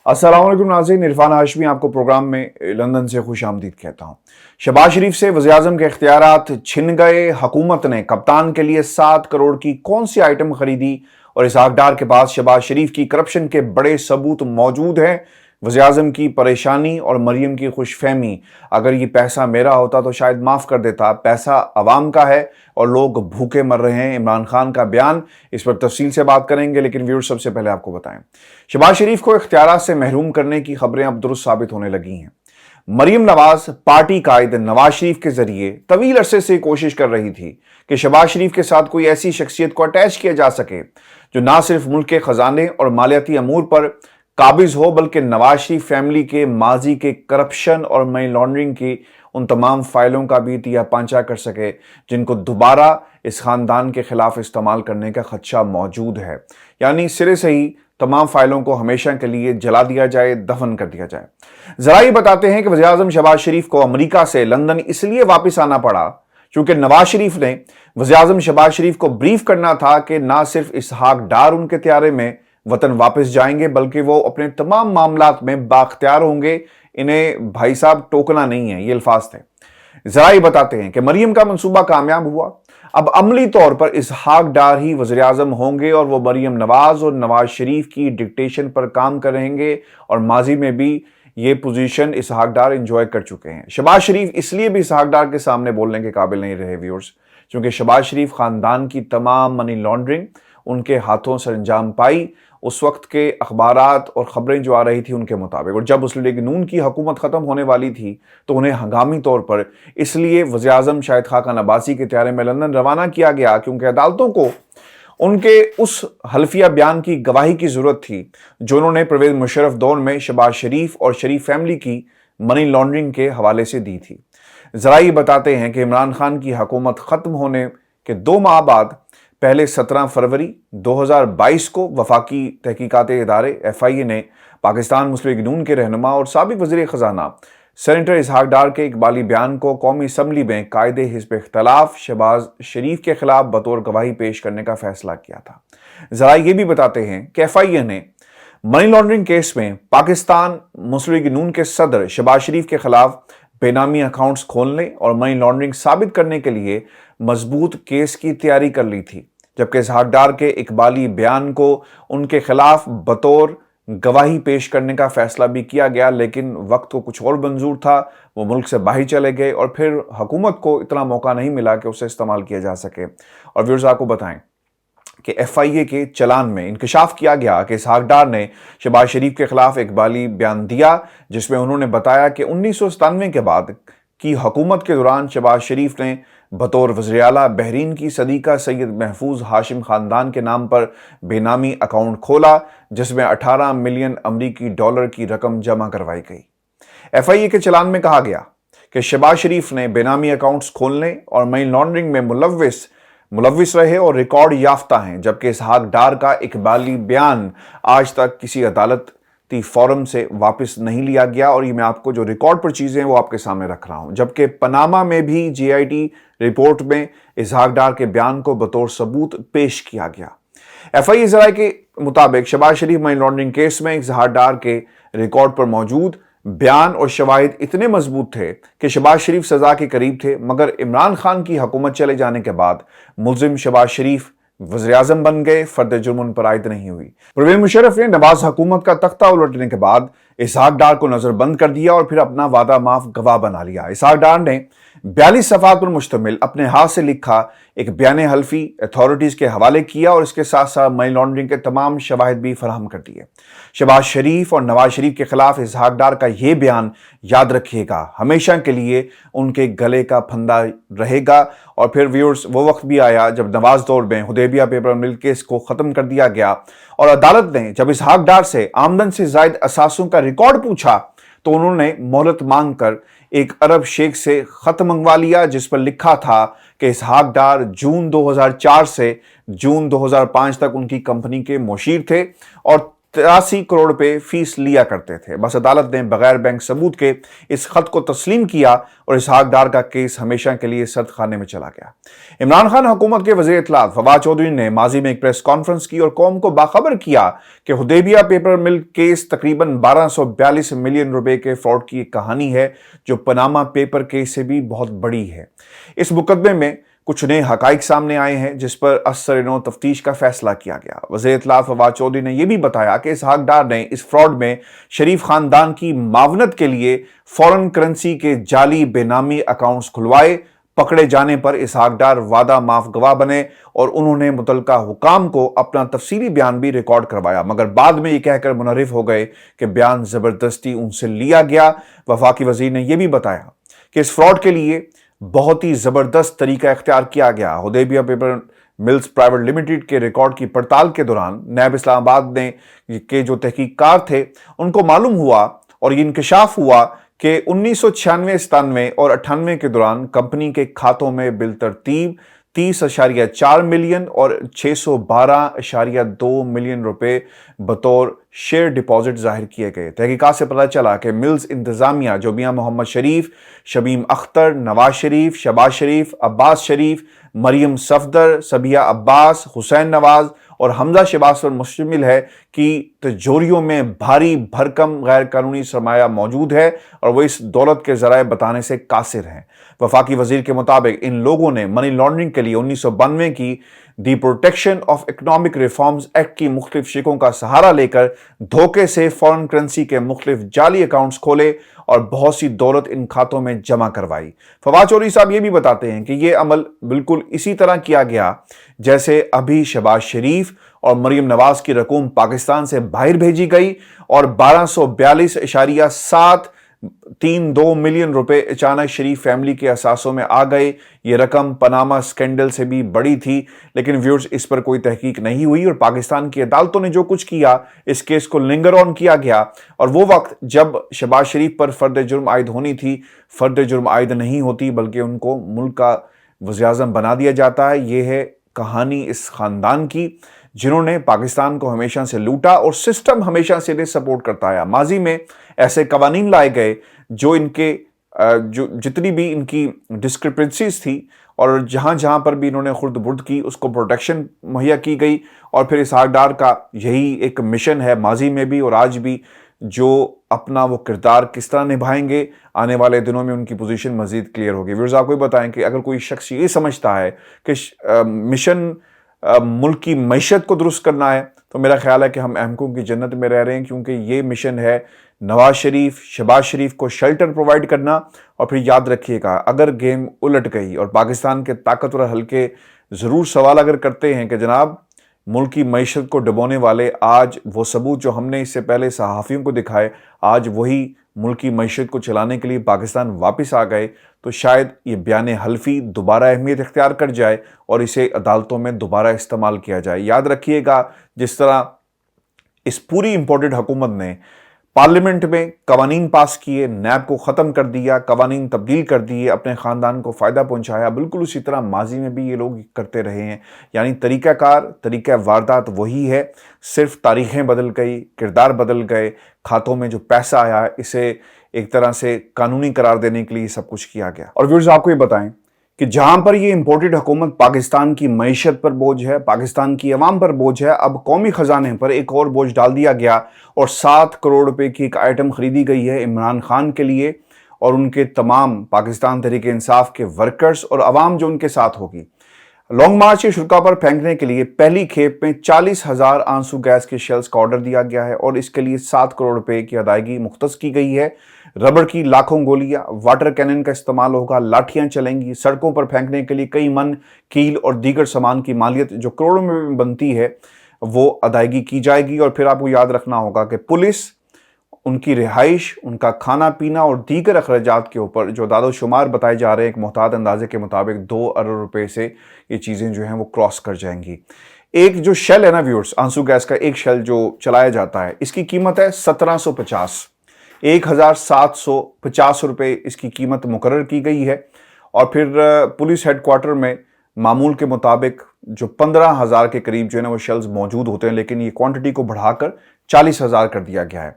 अस्सलाम वालेकुम नाज़रीन, इरफान हाशमी आपको प्रोग्राम में लंदन से खुश आमदीद कहता हूँ। शहबाज शरीफ से वज़ीर-ए-आज़म के इख्तियारात छिन गए, हुकूमत ने कप्तान के लिए 7 करोड़ की कौन सी आइटम खरीदी और इसहाक डार के पास शहबाज शरीफ की करप्शन के बड़े सबूत मौजूद हैं। वज़ीर-ए-आज़म की परेशानी और मरियम की खुशफहमी, अगर ये पैसा मेरा होता तो शायद माफ़ कर देता, पैसा अवाम का है और लोग भूखे मर रहे हैं। इमरान खान का बयान, इस पर तफसील से बात करेंगे, लेकिन व्यूअर्स सबसे पहले आपको बताएं, शहबाज शरीफ को इख्तियारात से महरूम करने की खबरें अब दुरुस्त साबित होने लगी हैं। मरियम नवाज पार्टी कायद नवाज शरीफ के जरिए तवील अरसे से कोशिश कर रही थी कि शहबाज शरीफ के साथ कोई ऐसी शख्सियत को अटैच किया जा सके जो ना सिर्फ मुल्क के खजाने और मालियाती अमूर पर काबिज हो, बल्कि नवाज शरीफ फैमिली के माजी के करप्शन और मनी लॉन्ड्रिंग की उन तमाम फाइलों का भी तिया पांचा कर सके जिनको दोबारा इस खानदान के खिलाफ इस्तेमाल करने का खदशा मौजूद है। यानी सिरे से ही तमाम फाइलों को हमेशा के लिए जला दिया जाए, दफन कर दिया जाए। जरा ये बताते हैं कि वज़ीर-ए-आज़म शहबाज शरीफ को अमेरिका से लंदन इसलिए वापस आना पड़ा क्योंकि नवाज शरीफ ने वज़ीर-ए-आज़म शहबाज शरीफ को ब्रीफ करना था कि ना सिर्फ इसहाक डार उनके त्यारे में वतन वापस जाएंगे, बल्कि वो अपने तमाम मामलात में बाख्तियार होंगे। इन्हें भाई साहब टोकना नहीं है, ये अल्फाज थे। जरा ये बताते हैं कि मरियम का मंसूबा कामयाब हुआ। अब अमली तौर पर इसहाक डार ही वज़ीर-ए-आज़म होंगे और वो मरियम नवाज और नवाज शरीफ की डिक्टेशन पर काम करेंगे और माजी में भी ये पोजीशन इसहाक डार एंजॉय कर चुके हैं। शहबाज शरीफ इसलिए भी इसहाक डार के सामने बोलने के काबिल नहीं रहे व्यूअर्स, क्योंकि शहबाज शरीफ खानदान की तमाम मनी लॉन्ड्रिंग उनके हाथों से अंजाम पाई। उस वक्त के अखबारात और खबरें जो आ रही थी उनके मुताबिक, और जब मुस्लिम लीग नून की हुकूमत ख़त्म होने वाली थी तो उन्हें हंगामी तौर पर इसलिए वज़ीर-ए-आज़म शाहिद खाकन अब्बासी के त्यारे में लंदन रवाना किया गया क्योंकि अदालतों को उनके उस हल्फिया बयान की गवाही की ज़रूरत थी जो उन्होंने परवेज़ मुशर्रफ दौर में शहबाज शरीफ और शरीफ फैमिली की मनी लॉन्ड्रिंग के हवाले से दी थी। ज़रा ये बताते हैं कि इमरान खान की हुकूमत ख़त्म होने के 2 माह बाद पहले 17 फरवरी 2022 को वफाकी तहकीकात इदारे FIA ने पाकिस्तान मुस्लिम लीग नून के रहनुमा और साबिक वज़ीर ख़जाना सेनेटर इसहाक डार के इकबाली बयान को कौमी असम्बली में कायदे हिज़्ब इख्तिलाफ शहबाज शरीफ के खिलाफ बतौर गवाही पेश करने का फैसला किया था। ज़रा ये भी बताते हैं कि FIA ने मनी लॉन्ड्रिंग केस में पाकिस्तान मुस्लिम लीग नून के सदर शहबाज शरीफ के खिलाफ बेनामी अकाउंट्स खोलने और मनी लॉन्ड्रिंग साबित करने के लिए मजबूत केस की तैयारी कर ली थी, जबकि इसहाक डार के इकबाली बयान को उनके खिलाफ बतौर गवाही पेश करने का फैसला भी किया गया, लेकिन वक्त को कुछ और मंजूर था। वो मुल्क से बाहर चले गए और फिर हुकूमत को इतना मौका नहीं मिला कि उसे इस्तेमाल किया जा सके। और व्यूअर्स आपको बताएं कि FIA के चलान में इंकशाफ किया गया कि इसहाक डार ने शहबाज शरीफ के खिलाफ इकबाली बयान दिया जिसमें उन्होंने बताया कि 1997 के बाद की हुकूमत के दौरान शहबाज शरीफ ने बतौर वज़ीर-ए-आला बहरीन की सदीका सैयद महफूज हाशिम खानदान के नाम पर बेनामी अकाउंट खोला जिसमें 18 मिलियन अमरीकी डॉलर की रकम जमा करवाई गई। FIA के चलान में कहा गया कि शहबाज शरीफ ने बेनामी अकाउंट्स खोलने और मनी लॉन्ड्रिंग में मुलव्विस रहे और रिकॉर्ड याफ्ता हैं, जबकि इसहाक डार का इकबाली बयान आज तक किसी अदालती फोरम से वापस नहीं लिया गया। और ये मैं आपको जो रिकॉर्ड पर चीज़ें हैं वो आपके सामने रख रहा हूं। जबकि पनामा में भी JIT रिपोर्ट में इसहाक डार के बयान को बतौर सबूत पेश किया गया। FIA ज़राए के मुताबिक शहबाज शरीफ मनी लॉन्ड्रिंग केस में इसहाक डार के रिकॉर्ड पर मौजूद बयान और शवाहिद इतने मजबूत थे कि शहबाज शरीफ सजा के करीब थे, मगर इमरान खान की हुकूमत चले जाने के बाद मुल्जिम शहबाज शरीफ वज़ीर-ए-आज़म बन गए, फर्द जुर्म उन पर आयद नहीं हुई। परवेज़ मुशर्रफ ने नवाज हुकूमत का तख्ता उलटने के बाद इसहाक डार को नजरबंद कर दिया और फिर अपना वादा माफ गवाह बना लिया। इसहाक डार ने 42 सफ़ात पर मुश्तमिल अपने हाथ से लिखा एक बयान हल्फी अथॉरिटीज़ के हवाले किया और इसके साथ साथ मनी लॉन्ड्रिंग के तमाम शवाहिद भी फराहम कर दिए। शहबाज शरीफ और नवाज शरीफ के खिलाफ इसहाक डार का यह बयान याद रखिएगा, हमेशा के लिए उनके गले का फंदा रहेगा। और फिर व्यूअर्स वो वक्त भी आया जब नवाज दौर में हुदैबिया पेपर मिल केस को ख़त्म कर दिया गया और अदालत ने जब इसहाक डार से आमदन से ज़ायद असासों का रिकॉर्ड पूछा तो उन्होंने मोहलत मांगकर एक अरब शेख से खत मंगवा लिया जिस पर लिखा था कि इसहाक डार जून 2004 से जून 2005 तक उनकी कंपनी के मुशीर थे और 83 करोड़ रुपए फीस लिया करते थे। बस अदालत ने बगैर बैंक सबूत के इस खत को तस्लीम किया और इसहाक डार का केस हमेशा के लिए सर्द खाने में चला गया। इमरान खान हुकूमत के वज़ीर इत्तलात फवाद चौधरी ने माजी में एक प्रेस कॉन्फ्रेंस की और कौम को बाखबर किया कि हुदैबिया पेपर मिल केस तकरीबन 1242 मिलियन रुपए के फ्रॉड की एक कहानी है, जो पनामा पेपर केस से भी बहुत बड़ी है। इस मुकदमे में कुछ नए हकाइक सामने आए हैं जिस पर असर-ए-नौ तफ्तीश का फैसला किया गया। वज़ीर इत्तलात फवाद चौधरी ने यह भी बताया कि इसहाक डार ने इस फ्रॉड में शरीफ खानदान की मावनत के लिए फॉरेन करेंसी के जाली बेनामी अकाउंट्स खुलवाए। पकड़े जाने पर इसहाक डार वादा माफ गवाह बने और उन्होंने मुतलका हुकाम को अपना तफसीली बयान भी रिकॉर्ड करवाया, मगर बाद में यह कहकर मुनर्रिफ हो गए कि बयान जबरदस्ती उनसे लिया गया। वफाकी वजीर ने यह भी बताया कि इस फ्रॉड के लिए बहुत ही जबरदस्त तरीका इख्तियार किया गया। Hudaibiya paper mills private limited के रिकॉर्ड की पड़ताल के दौरान नैब इस्लामाबाद ने के जो तहकीककार थे उनको मालूम हुआ और ये इंकशाफ हुआ कि 1996, 97 और 98 के दौरान कंपनी के खातों में बिलतरतीब 30.4 मिलियन और 612.2 मिलियन रुपए बतौर शेयर डिपॉजिट जाहिर किए गए। तहकीकात से पता चला कि मिल्स इंतजामिया जो मियां मोहम्मद शरीफ, शमीम अख्तर, नवाज शरीफ, शहबाज शरीफ, अब्बास शरीफ, मरियम सफदर, सबिया अब्बास, हुसैन नवाज और हमजा शहबाज पर मुश्तमिल है कि तिजोरियों में भारी भरकम गैर कानूनी सरमाया मौजूद है और वो इस दौलत के जराए बताने से कासिर हैं। वफाकी वजीर के मुताबिक इन लोगों ने मनी लॉन्ड्रिंग के लिए 1992 की दी protection of economic reforms act की मुख्तलिफ शिकों का सहारा लेकर धोखे से फॉरेन करेंसी के मुख्तलिफ जाली अकाउंट्स खोले और बहुत सी दौलत इन खातों में जमा करवाई। फवाद चौधरी साहब ये भी बताते हैं कि यह अमल बिल्कुल इसी तरह किया गया जैसे अभी शहबाज शरीफ और मरियम नवाज की रकूम पाकिस्तान से बाहर भेजी गई और 1242.732 मिलियन रुपए अचानक शरीफ फैमिली के असासों में आ गए। ये रकम पनामा स्कैंडल से भी बड़ी थी, लेकिन व्यूअर्स इस पर कोई तहकीक नहीं हुई और पाकिस्तान की अदालतों ने जो कुछ किया इस केस को लिंगर ऑन किया गया और वो वक्त जब शहबाज शरीफ पर फर्द जुर्म आयद होनी थी, फर्द जुर्म आयद नहीं होती बल्कि उनको मुल्क का वज़ीर-ए-आज़म बना दिया जाता है। ये है कहानी इस खानदान की जिन्होंने पाकिस्तान को हमेशा से लूटा और सिस्टम हमेशा से इन्हें सपोर्ट करता है। माजी में ऐसे कवानीन लाए गए जो इनके जो जितनी भी इनकी डिस्क्रिपेंसीज थी और जहां जहां पर भी इन्होंने खुर्द बुर्द की उसको प्रोटेक्शन मुहैया की गई और फिर इसहाक डार का यही एक मिशन है माजी में भी और आज भी, जो अपना वो किरदार किस तरह निभाएंगे आने वाले दिनों में उनकी पोजीशन मजीद क्लियर होगी। व्यूअर्स आपको बताएं कि अगर कोई शख्स ये समझता है कि मिशन मुल्क की मईशत को दुरुस्त करना है तो मेरा ख्याल है कि हम अहमकों की जन्नत में रह रहे हैं, क्योंकि ये मिशन है नवाज शरीफ, शहबाज शरीफ को शेल्टर प्रोवाइड करना। और फिर याद रखिएगा अगर गेम उलट गई और पाकिस्तान के ताकतवर हल्के ज़रूर सवाल अगर करते हैं कि जनाब मुल्क की मईशत को डुबोने वाले आज वो सबूत जो हमने इससे पहले सहाफ़ियों को दिखाए, आज वही मुल्क की मईशत को चलाने के लिए पाकिस्तान वापस आ गए, तो शायद ये बयान हल्फी दोबारा अहमियत इख्तियार कर जाए और इसे अदालतों में दोबारा इस्तेमाल किया जाए। याद रखिएगा जिस तरह इस पूरी इंपोर्टेड हुकूमत ने पार्लियामेंट में कवानीन पास किए, नैब को ख़त्म कर दिया, कवानीन तब्दील कर दिए, अपने ख़ानदान को फ़ायदा पहुंचाया, बिल्कुल उसी तरह माजी में भी ये लोग करते रहे हैं। यानी तरीक़ाकार, तरीक़ा वारदात वही है, सिर्फ तारीखें बदल गई, किरदार बदल गए, खातों में जो पैसा आया इसे एक तरह से कानूनी करार देने के लिए सब कुछ किया गया। और व्यूअर्स आपको ये बताएं कि जहां पर ये इंपोर्टेड हुकूमत पाकिस्तान की मईशत पर बोझ है, पाकिस्तान की अवाम पर बोझ है, अब कौमी खजाने पर एक और बोझ डाल दिया गया और 7 करोड़ रुपए की एक आइटम खरीदी गई है इमरान खान के लिए और उनके तमाम पाकिस्तान तहरीक इंसाफ के वर्कर्स और अवाम जो उनके साथ होगी। लॉन्ग मार्च के शुरा पर फेंकने के लिए पहली खेप में 40,000 आंसू गैस के शेल्स का ऑर्डर दिया गया है और इसके लिए 7 करोड़ रुपए की अदायगी मुख्तस की गई है। रबड़ की लाखों गोलियां, वाटर कैनन का इस्तेमाल होगा, लाठियां चलेंगी, सड़कों पर फेंकने के लिए कई मन, कील और दीगर सामान की मालियत जो करोड़ों में बनती है वो अदायगी की जाएगी। और फिर आपको याद रखना होगा कि पुलिस, उनकी रिहाइश, उनका खाना पीना और दीगर अखराजात के ऊपर जो दादोशुमार बताए जा रहे हैं एक मुहतात अंदाजे के मुताबिक 2 अरब रुपए से ये चीज़ें जो हैं वो क्रॉस कर जाएंगी। एक जो शेल है ना व्यूअर्स, आंसू गैस का एक शेल जो चलाया जाता है, इसकी कीमत है 1750, 1750 रुपये इसकी कीमत मुकर्रर की गई है। और फिर पुलिस हेडक्वार्टर में मामूल के मुताबिक जो 15,000 के करीब जो है ना वो शेल्स मौजूद होते हैं, लेकिन ये क्वांटिटी को बढ़ाकर 40,000 कर दिया गया है।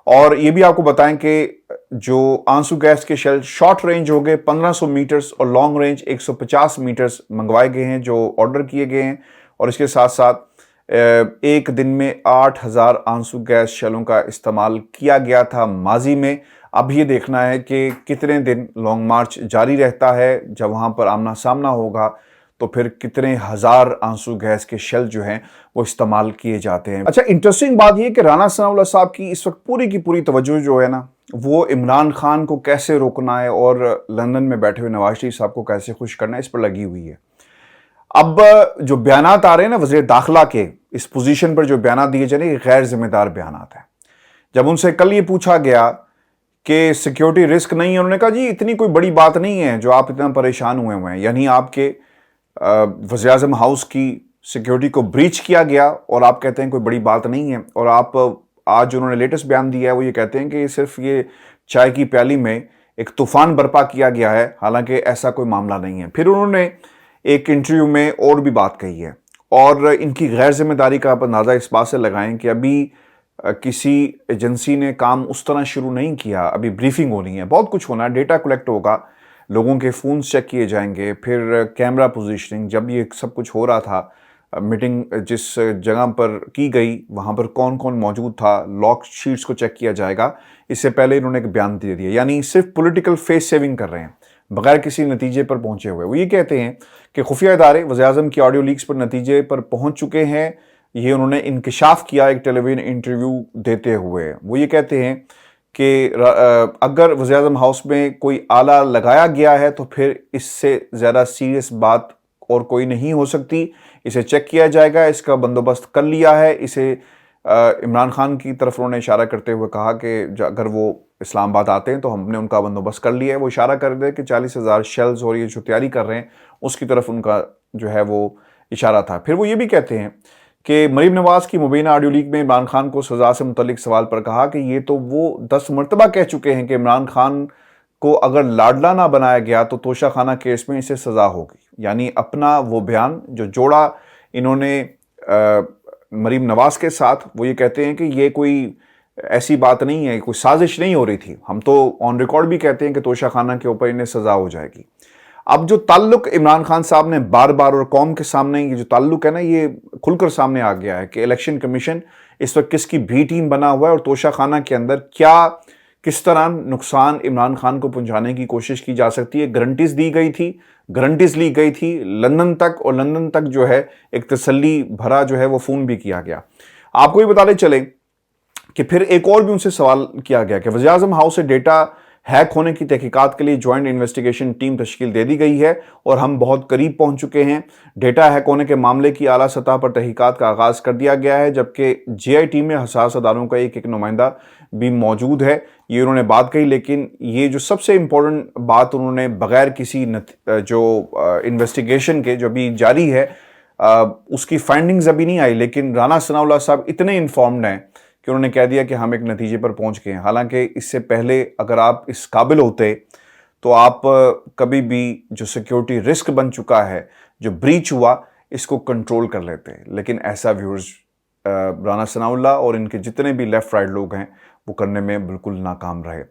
और ये भी आपको बताएं कि जो आंसू गैस के शेल शॉर्ट रेंज हो गए 1500 मीटर्स और लॉन्ग रेंज 150 मीटर्स मंगवाए गए हैं, जो ऑर्डर किए गए हैं। और इसके साथ साथ एक दिन में 8,000 आंसू गैस शेलों का इस्तेमाल किया गया था माजी में। अब ये देखना है कि कितने दिन लॉन्ग मार्च जारी रहता है, जब वहाँ पर आमना सामना होगा तो फिर कितने हजार आंसू गैस के शेल जो हैं वो इस्तेमाल किए जाते हैं। अच्छा, इंटरेस्टिंग बात ये कि राना सनाउल्लाह साहब की इस वक्त पूरी की पूरी तवज्जो जो है ना, वो इमरान खान को कैसे रोकना है और लंदन में बैठे हुए नवाज शरीफ साहब को कैसे खुश करना है, इस पर लगी हुई है। अब जो बयानात आ रहे हैं ना वज़ीर दाखिला के, इस पोजीशन पर जो बयानात दिए जा रहे हैं, गैर जिम्मेदार बयानात हैं। जब उनसे कल ये पूछा गया कि सिक्योरिटी रिस्क नहीं है, उन्होंने कहा जी इतनी कोई बड़ी बात नहीं है जो आप इतना परेशान हुए हैं। यानी आपके वज़ीर-ए-आज़म हाउस की सिक्योरिटी को ब्रीच किया गया और आप कहते हैं कोई बड़ी बात नहीं है। और आप आज उन्होंने लेटेस्ट बयान दिया है, वो ये कहते हैं कि सिर्फ ये चाय की प्याली में एक तूफान बर्पा किया गया है, हालांकि ऐसा कोई मामला नहीं है। फिर उन्होंने एक इंटरव्यू में और भी बात कही है, और इनकी गैर जिम्मेदारी का आप अंदाज़ा इस बात से लगाएं कि अभी किसी एजेंसी ने काम उस तरह शुरू नहीं किया। अभी ब्रीफिंग होनी है, बहुत कुछ होना है, डेटा कलेक्ट होगा, लोगों के फ़ोन चेक किए जाएंगे, फिर कैमरा पोजीशनिंग। जब ये सब कुछ हो रहा था, मीटिंग जिस जगह पर की गई वहाँ पर कौन कौन मौजूद था, लॉक शीट्स को चेक किया जाएगा। इससे पहले इन्होंने एक बयान दे दिया, यानी सिर्फ पॉलिटिकल फेस सेविंग कर रहे हैं बगैर किसी नतीजे पर पहुंचे हुए। वो ये कहते हैं कि खुफिया इदारे वज़ीर-ए-आज़म की ऑडियो लीक्स पर नतीजे पर पहुंच चुके हैं। ये उन्होंने इंकशाफ किया एक टेलीविजन इंटरव्यू देते हुए। वो ये कहते हैं कि अगर वज़ीर-ए-आज़म हाउस में कोई आला लगाया गया है तो फिर इससे ज़्यादा सीरियस बात और कोई नहीं हो सकती। इसे चेक किया जाएगा, इसका बंदोबस्त कर लिया है। इसे इमरान खान की तरफ उन्होंने इशारा करते हुए कहा कि अगर वो इस्लामाबाद आते हैं तो हमने उनका बंदोबस्त कर लिया है। वो इशारा कर रहे कि 40,000 शेल्स और ये जो तैयारी कर रहे हैं उसकी तरफ उनका जो है वो इशारा था। फिर वो ये भी कहते हैं कि मरीम नवाज की मुबीना ऑडियो लीक में इमरान खान को सज़ा से मुतल्लिक सवाल पर कहा कि ये तो वो 10 मरतबा कह चुके हैं कि इमरान खान को अगर लाडला ना बनाया गया तो तोशा खाना केस में इसे सज़ा होगी। यानी अपना वो बयान जो जोड़ा इन्होंने मरीम नवाज के साथ, वो ये कहते हैं कि ये कोई ऐसी बात नहीं है, कोई साजिश नहीं हो रही थी। हम तो ऑन रिकॉर्ड भी कहते हैं कि तोशा खाना के ऊपर इन्हें सज़ा हो जाएगी। अब जो ताल्लुक इमरान खान साहब ने बार बार और कौम के सामने ये जो ताल्लुक है ना, ये खुलकर सामने आ गया है कि इलेक्शन कमीशन इस वक्त किसकी बी टीम बना हुआ है और तोशा खाना के अंदर क्या किस तरह नुकसान इमरान खान को पहुंचाने की कोशिश की जा सकती है। गारंटीज दी गई थी, गारंटीज ली गई थी लंदन तक, और लंदन तक जो है एक तसल्ली भरा जो है वो फ़ोन भी किया गया। आपको ये बताते चले कि फिर एक और भी उनसे सवाल किया गया कि वज़ीर-ए-आज़म हाउस से डेटा हैक होने की तहकीकात के लिए जॉइंट इन्वेस्टिगेशन टीम तश्कील दे दी गई है और हम बहुत करीब पहुंच चुके हैं। डेटा हैक होने के मामले की आला सतह पर तहकीकात का आगाज़ कर दिया गया है, जबकि जीआई टीम में हसास अदारों का एक नुमाइंदा भी मौजूद है। ये उन्होंने बात कही, लेकिन ये जो सबसे इम्पोर्टेंट बात उन्होंने बगैर किसी जो इन्वेस्टिगेशन के जो अभी जारी है उसकी फाइंडिंग्स अभी नहीं आई, लेकिन राना सनाउल्लाह साहब इतने इन्फॉर्म्ड हैं कि उन्होंने कह दिया कि हम एक नतीजे पर पहुंच गए हैं। हालांकि इससे पहले अगर आप इस काबिल होते तो आप कभी भी जो सिक्योरिटी रिस्क बन चुका है, जो ब्रीच हुआ, इसको कंट्रोल कर लेते। लेकिन ऐसा व्यूअर्स राना सनाउल्लाह और इनके जितने भी लेफ्ट राइट लोग हैं वो करने में बिल्कुल नाकाम रहे।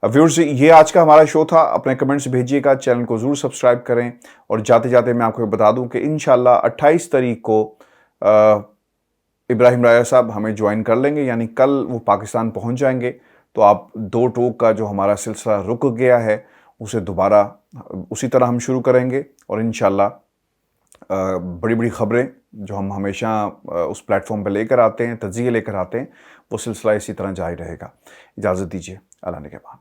व्यूअर्स, ये आज का हमारा शो था। अपने कमेंट्स भेजिएगा, चैनल को ज़रूर सब्सक्राइब करें। और जाते जाते मैं आपको बता दूं कि इंशाल्लाह 28 तारीख को इब्राहिम राजा साहब हमें ज्वाइन कर लेंगे, यानी कल वो पाकिस्तान पहुंच जाएंगे। तो आप दो टोक का जो हमारा सिलसिला रुक गया है उसे दोबारा उसी तरह हम शुरू करेंगे, और इंशाल्लाह बड़ी बड़ी ख़बरें जो हम हमेशा उस प्लेटफॉर्म पर लेकर आते हैं, तज्ज़िये लेकर आते हैं, वो सिलसिला इसी तरह जारी रहेगा। इजाज़त दीजिए, अल्लाह ने के बाद।